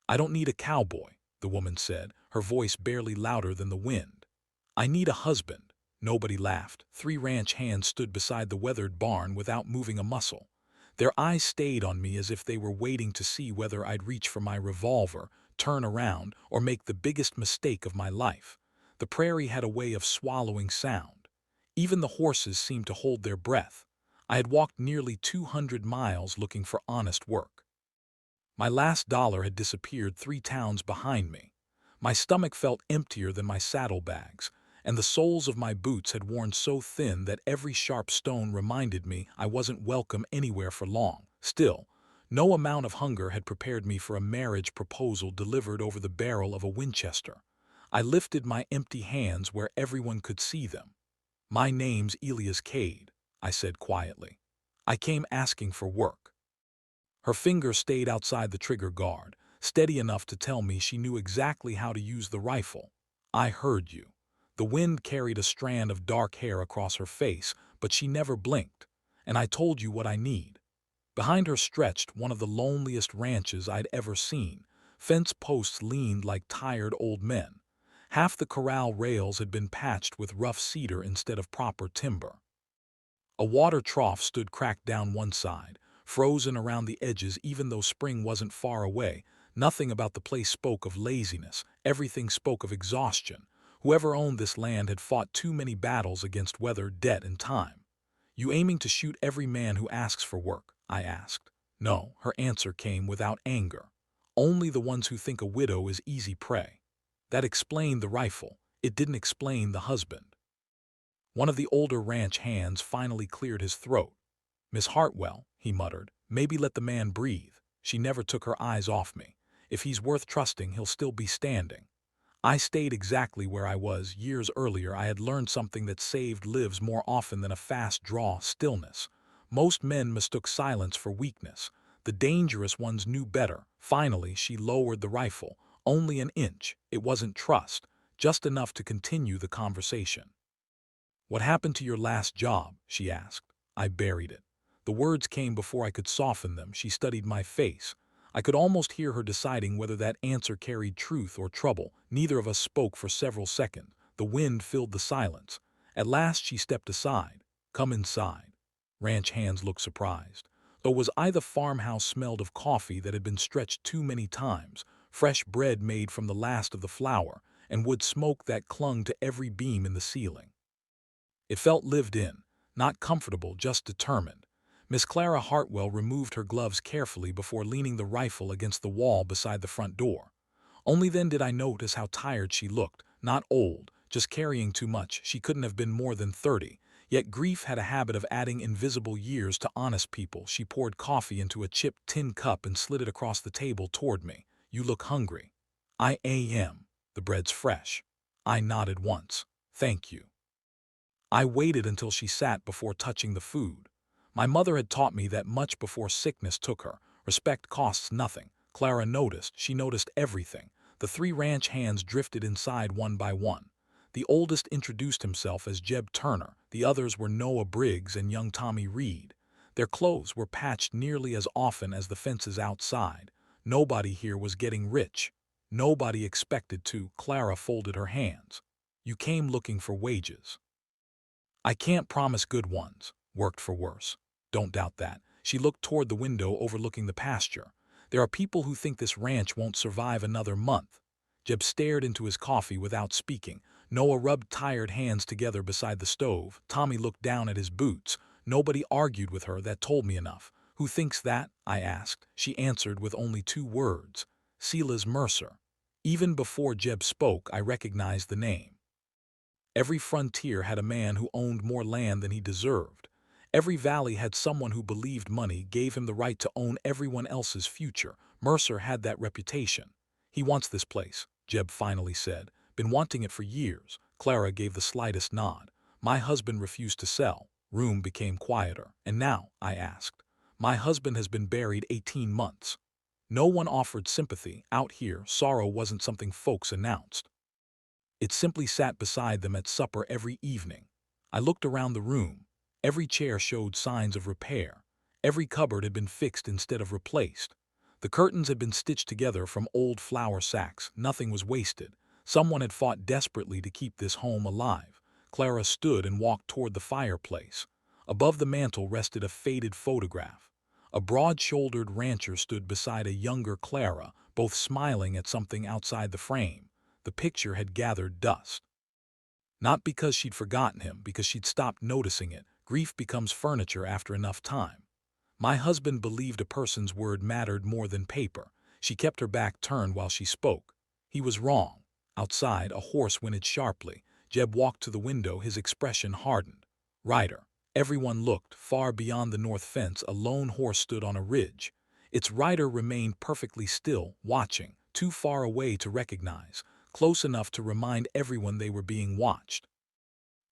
"I don't need a cowboy," the woman said, her voice barely louder than the wind. "I need a husband." Nobody laughed. 3 ranch hands stood beside the weathered barn without moving a muscle. Their eyes stayed on me as if they were waiting to see whether I'd reach for my revolver, turn around, or make the biggest mistake of my life. The prairie had a way of swallowing sound. Even the horses seemed to hold their breath. I had walked nearly 200 miles looking for honest work. My last dollar had disappeared 3 towns behind me. My stomach felt emptier than my saddlebags, and the soles of my boots had worn so thin that every sharp stone reminded me I wasn't welcome anywhere for long. Still, no amount of hunger had prepared me for a marriage proposal delivered over the barrel of a Winchester. I lifted my empty hands where everyone could see them. "My name's Elias Cade," I said quietly. "I came asking for work." Her finger stayed outside the trigger guard, steady enough to tell me she knew exactly how to use the rifle. "I heard you." The wind carried a strand of dark hair across her face, but she never blinked. "And I told you what I need." Behind her stretched one of the loneliest ranches I'd ever seen. Fence posts leaned like tired old men. Half the corral rails had been patched with rough cedar instead of proper timber. A water trough stood cracked down one side, frozen around the edges even though spring wasn't far away. Nothing about the place spoke of laziness, everything spoke of exhaustion. Whoever owned this land had fought too many battles against weather, debt, and time. "You aiming to shoot every man who asks for work?" I asked. "No," her answer came without anger. "Only the ones who think a widow is easy prey." That explained the rifle. It didn't explain the husband. One of the older ranch hands finally cleared his throat. "Miss Hartwell," he muttered, "maybe let the man breathe." She never took her eyes off me. "If he's worth trusting, he'll still be standing." I stayed exactly where I was. Years earlier, I had learned something that saved lives more often than a fast draw: stillness. Most men mistook silence for weakness. The dangerous ones knew better. Finally, she lowered the rifle. Only an inch. It wasn't trust, just enough to continue the conversation. "What happened to your last job?" she asked. I buried it. The words came before I could soften them. She studied my face. I could almost hear her deciding whether that answer carried truth or trouble. Neither of us spoke for several seconds. The wind filled the silence. At last she stepped aside. "Come inside." Ranch hands looked surprised. Though was I, the farmhouse smelled of coffee that had been stretched too many times, fresh bread made from the last of the flour, and wood smoke that clung to every beam in the ceiling. It felt lived in, not comfortable, just determined. Miss Clara Hartwell removed her gloves carefully before leaning the rifle against the wall beside the front door. Only then did I notice how tired she looked. Not old, just carrying too much. She couldn't have been more than 30. Yet grief had a habit of adding invisible years to honest people. She poured coffee into a chipped tin cup and slid it across the table toward me. "You look hungry." "I am. The bread's fresh." I nodded once. "Thank you." I waited until she sat before touching the food. My mother had taught me that much before sickness took her. Respect costs nothing. Clara noticed. She noticed everything. The 3 ranch hands drifted inside one by one. The oldest introduced himself as Jeb Turner. The others were Noah Briggs and young Tommy Reed. Their clothes were patched nearly as often as the fences outside. Nobody here was getting rich. Nobody expected to. Clara folded her hands. "You came looking for wages." "I can't promise good ones. Worked for worse." "Don't doubt that." She looked toward the window overlooking the pasture. "There are people who think this ranch won't survive another month." Jeb stared into his coffee without speaking. Noah rubbed tired hands together beside the stove. Tommy looked down at his boots. Nobody argued with her. That told me enough. "Who thinks that?" I asked. She answered with only 2 words. "Silas Mercer." Even before Jeb spoke, I recognized the name. Every frontier had a man who owned more land than he deserved. Every valley had someone who believed money gave him the right to own everyone else's future. Mercer had that reputation. "He wants this place," Jeb finally said. "Been wanting it for years." Clara gave the slightest nod. "My husband refused to sell." Room became quieter. "And now?" I asked. "My husband has been buried 18 months. No one offered sympathy. Out here, sorrow wasn't something folks announced. It simply sat beside them at supper every evening. I looked around the room. Every chair showed signs of repair. Every cupboard had been fixed instead of replaced. The curtains had been stitched together from old flour sacks. Nothing was wasted. Someone had fought desperately to keep this home alive. Clara stood and walked toward the fireplace. Above the mantel rested a faded photograph. A broad-shouldered rancher stood beside a younger Clara, both smiling at something outside the frame. The picture had gathered dust. Not because she'd forgotten him, because she'd stopped noticing it. Grief becomes furniture after enough time. My husband believed a person's word mattered more than paper. She kept her back turned while she spoke. He was wrong. Outside, a horse whinnied sharply. Jeb walked to the window, his expression hardened. Rider. Everyone looked. Far beyond the north fence, a lone horse stood on a ridge. Its rider remained perfectly still, watching, too far away to recognize, close enough to remind everyone they were being watched.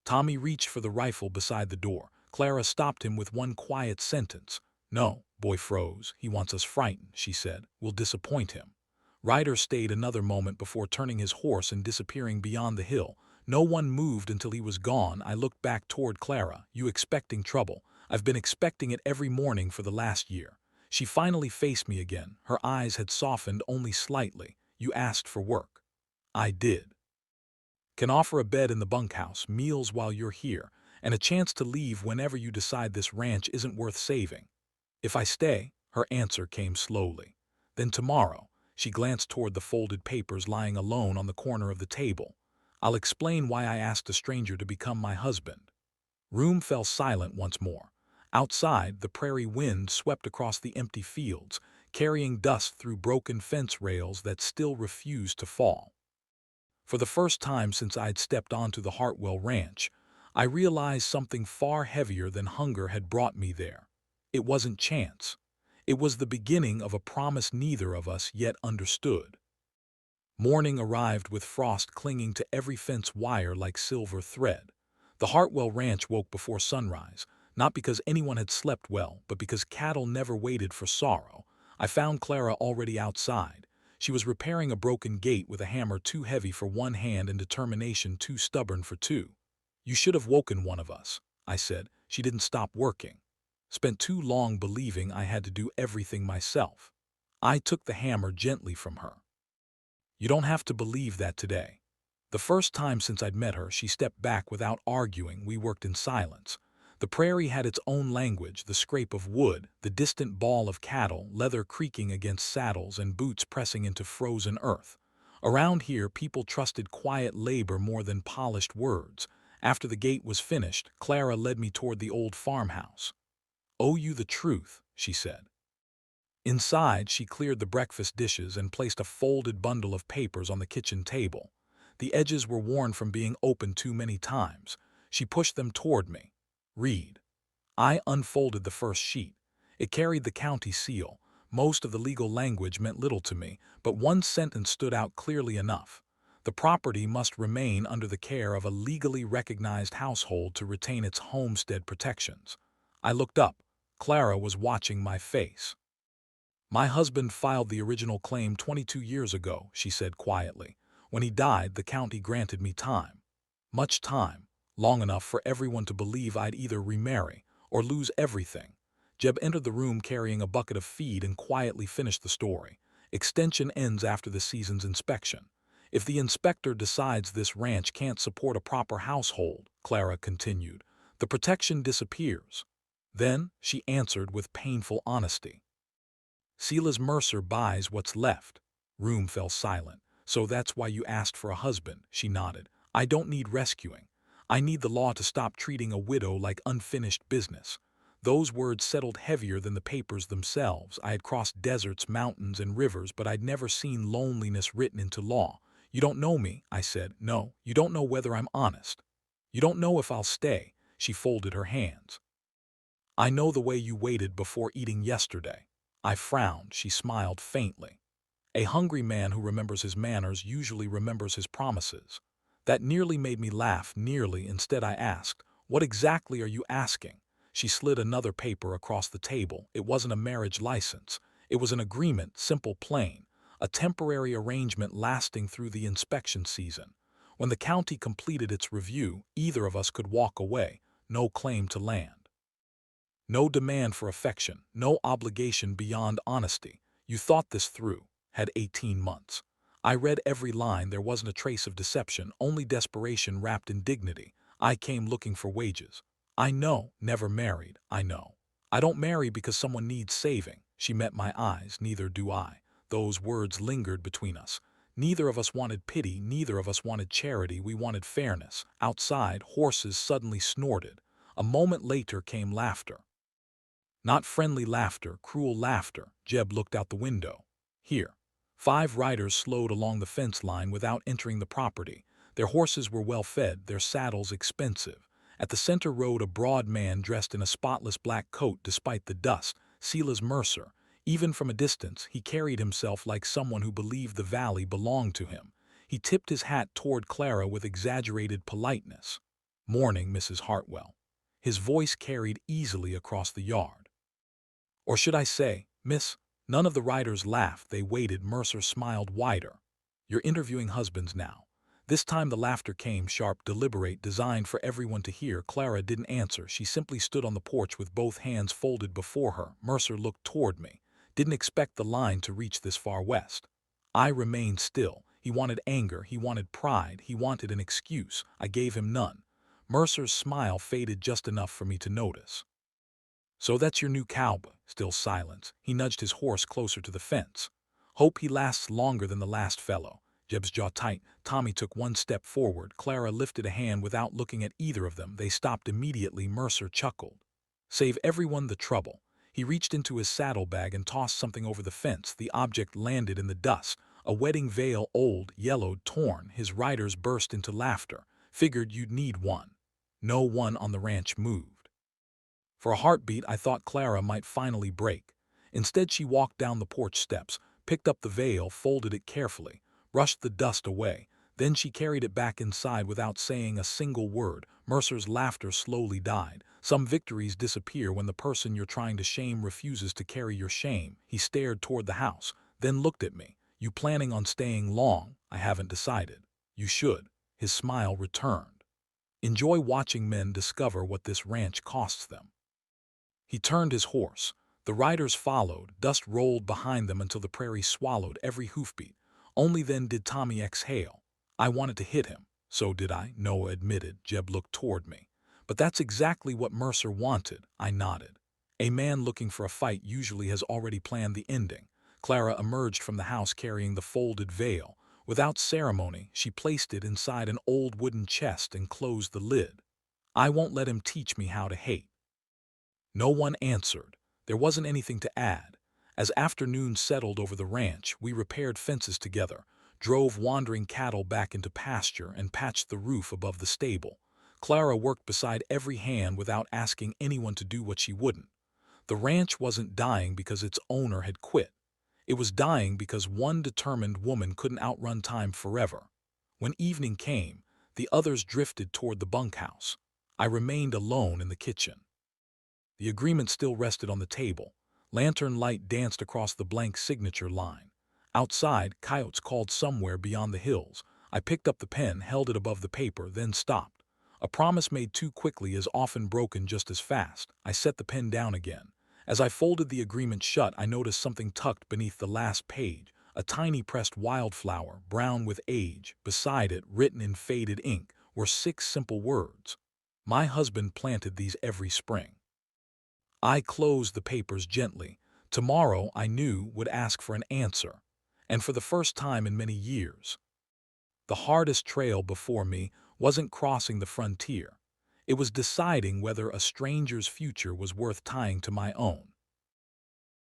Tommy reached for the rifle beside the door. Clara stopped him with one quiet sentence. "No." Boy froze. "He wants us frightened," she said. "We'll disappoint him." Ryder stayed another moment before turning his horse and disappearing beyond the hill. No one moved until he was gone. I looked back toward Clara. "You expecting trouble?" "I've been expecting it every morning for the last year." She finally faced me again. Her eyes had softened only slightly. "You asked for work." "I did. Can offer a bed in the bunkhouse, meals while you're here, and a chance to leave whenever you decide this ranch isn't worth saving." "If I stay," her answer came slowly. "Then tomorrow," she glanced toward the folded papers lying alone on the corner of the table, "I'll explain why I asked a stranger to become my husband." Room fell silent once more. Outside, the prairie wind swept across the empty fields, carrying dust through broken fence rails that still refused to fall. For the first time since I'd stepped onto the Hartwell Ranch, I realized something far heavier than hunger had brought me there. It wasn't chance. It was the beginning of a promise neither of us yet understood. Morning arrived with frost clinging to every fence wire like silver thread. The Hartwell Ranch woke before sunrise, not because anyone had slept well, but because cattle never waited for sorrow. I found Clara already outside. She was repairing a broken gate with a hammer too heavy for one hand and determination too stubborn for two. "You should have woken one of us," I said. She didn't stop working. "Spent too long believing I had to do everything myself." I took the hammer gently from her. "You don't have to believe that today." The first time since I'd met her, she stepped back without arguing. We worked in silence. The prairie had its own language, the scrape of wood, the distant bawl of cattle, leather creaking against saddles, and boots pressing into frozen earth. Around here, people trusted quiet labor more than polished words. After the gate was finished, Clara led me toward the old farmhouse. "Owe you the truth," she said. Inside, she cleared the breakfast dishes and placed a folded bundle of papers on the kitchen table. The edges were worn from being opened too many times. She pushed them toward me. "Read." I unfolded the first sheet. It carried the county seal. Most of the legal language meant little to me, but one sentence stood out clearly enough. The property must remain under the care of a legally recognized household to retain its homestead protections. I looked up. Clara was watching my face. "My husband filed the original claim 22 years ago," she said quietly. "When he died, the county granted me time. Much time. Long enough for everyone to believe I'd either remarry or lose everything." Jeb entered the room carrying a bucket of feed and quietly finished the story. "Extension ends after the season's inspection. If the inspector decides this ranch can't support a proper household," Clara continued, "the protection disappears. Then," she answered with painful honesty, "Silas Mercer buys what's left." Room fell silent. "So that's why you asked for a husband," she nodded. "I don't need rescuing. I need the law to stop treating a widow like unfinished business." Those words settled heavier than the papers themselves. I had crossed deserts, mountains, and rivers, but I'd never seen loneliness written into law. "You don't know me," I said. "No, you don't know whether I'm honest. You don't know if I'll stay." She folded her hands. "I know the way you waited before eating yesterday." I frowned. She smiled faintly. "A hungry man who remembers his manners usually remembers his promises." That nearly made me laugh, nearly. Instead I asked, "What exactly are you asking?" She slid another paper across the table. It wasn't a marriage license. It was an agreement, simple, plain. A temporary arrangement lasting through the inspection season. When the county completed its review, either of us could walk away. No claim to land. No demand for affection. No obligation beyond honesty. You thought this through, had 18 months. I read every line, there wasn't a trace of deception, only desperation wrapped in dignity. I came looking for wages. I know, never married, I know. I don't marry because someone needs saving. She met my eyes, neither do I. Those words lingered between us. Neither of us wanted pity, neither of us wanted charity, we wanted fairness. Outside, horses suddenly snorted. A moment later came laughter. Not friendly laughter, cruel laughter. Jeb looked out the window. Here. 5 riders slowed along the fence line without entering the property. Their horses were well fed, their saddles expensive. At the center rode a broad man dressed in a spotless black coat despite the dust, Silas Mercer. Even from a distance, he carried himself like someone who believed the valley belonged to him. He tipped his hat toward Clara with exaggerated politeness. "Morning, Mrs. Hartwell." His voice carried easily across the yard. "Or should I say, Miss?" None of the riders laughed, they waited. Mercer smiled wider. "You're interviewing husbands now." This time the laughter came, sharp, deliberate, designed for everyone to hear. Clara didn't answer. She simply stood on the porch with both hands folded before her. Mercer looked toward me. Didn't expect the line to reach this far west. I remained still. He wanted anger, he wanted pride, he wanted an excuse. I gave him none. Mercer's smile faded just enough for me to notice. "So that's your new cowboy." Still silence. He nudged his horse closer to the fence. "Hope he lasts longer than the last fellow." Jeb's jaw tight. Tommy took one step forward. Clara lifted a hand without looking at either of them. They stopped immediately. Mercer chuckled. "Save everyone the trouble." He reached into his saddlebag and tossed something over the fence. The object landed in the dust. A wedding veil, old, yellowed, torn. His riders burst into laughter. "Figured you'd need one." No one on the ranch moved. For a heartbeat, I thought Clara might finally break. Instead, she walked down the porch steps, picked up the veil, folded it carefully, brushed the dust away. Then she carried it back inside without saying a single word. Mercer's laughter slowly died. Some victories disappear when the person you're trying to shame refuses to carry your shame. He stared toward the house, then looked at me. "You planning on staying long?" "I haven't decided." "You should." His smile returned. "Enjoy watching men discover what this ranch costs them." He turned his horse. The riders followed. Dust rolled behind them until the prairie swallowed every hoofbeat. Only then did Tommy exhale. "I wanted to hit him." "So did I," Noah admitted. Jeb looked toward me. "But that's exactly what Mercer wanted." I nodded. A man looking for a fight usually has already planned the ending. Clara emerged from the house carrying the folded veil. Without ceremony, she placed it inside an old wooden chest and closed the lid. "I won't let him teach me how to hate." No one answered. There wasn't anything to add. As afternoon settled over the ranch, we repaired fences together, drove wandering cattle back into pasture, and patched the roof above the stable. Clara worked beside every hand without asking anyone to do what she wouldn't. The ranch wasn't dying because its owner had quit. It was dying because one determined woman couldn't outrun time forever. When evening came, the others drifted toward the bunkhouse. I remained alone in the kitchen. The agreement still rested on the table. Lantern light danced across the blank signature line. Outside, coyotes called somewhere beyond the hills. I picked up the pen, held it above the paper, then stopped. A promise made too quickly is often broken just as fast. I set the pen down again. As I folded the agreement shut, I noticed something tucked beneath the last page. A tiny pressed wildflower, brown with age. Beside it, written in faded ink, were 6 simple words. "My husband planted these every spring." I closed the papers gently. Tomorrow, I knew, would ask for an answer. And for the first time in many years, the hardest trail before me wasn't crossing the frontier. It was deciding whether a stranger's future was worth tying to my own.